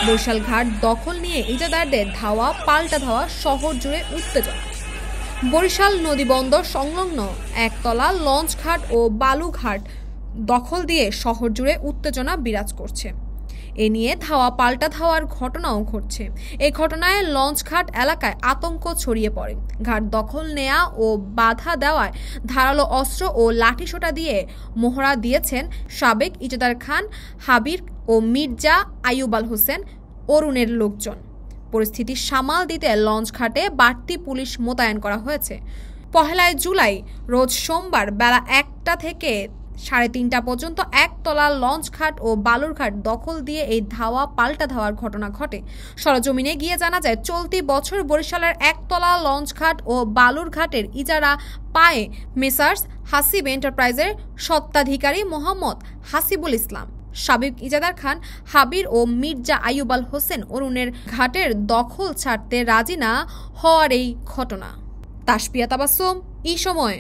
বরিশাল ঘাট দখল নিয়ে ইজারাদারদের ধাওয়া পাল্টা ধাওয়া শহর জুড়ে উত্তেজনা। বরিশাল নদীবন্দর সংলগ্ন একতলা লঞ্চ ঘাট ও বালুঘাট দখল দিয়ে শহর জুড়ে উত্তেজনা বিরাজ করছে। এ নিয়ে ধাওয়া পাল্টা ধাওয়ার ঘটনাও ঘটছে। এই ঘটনায় লঞ্চঘাট এলাকায় আতঙ্ক ছড়িয়ে পড়ে। ঘাট দখল নেয়া ও বাধা দেওয়ায় ধারালো অস্ত্র ও লাঠিসোঁটা দিয়ে মোহরা দিয়েছেন সাবেক ইজারাদার খান হাবির ও মির্জা আইয়ুব আল হোসেন অরুণের লোকজন। পরিস্থিতি সামাল দিতে লঞ্চঘাটে বাড়তি পুলিশ মোতায়েন করা হয়েছে। 1 জুলাই রোজ সোমবার বেলা 1টা থেকে 3:30 পর্যন্ত একতলা লঞ্চঘাট ও বালুরঘাট দখল দিয়ে এই ধাওয়া পাল্টা ধাওয়ার ঘটনা ঘটে। সরজমিনে গিয়ে জানা যায়, চলতি বছর বরিশালের একতলা লঞ্চঘাট ও বালুরঘাটের ইজারা পায় মেসার্স হাসিব এন্টারপ্রাইজের স্বত্বাধিকারী মোহাম্মদ হাসিবুল ইসলাম। সাবেক ইজারাদার খান হাবির ও মির্জা আইয়ুব আল হোসেন অরুণের ঘাটের দখল ছাড়তে রাজি না হওয়ার এই ঘটনা। তাসপিয়া তাবাসসুম, এই সময়।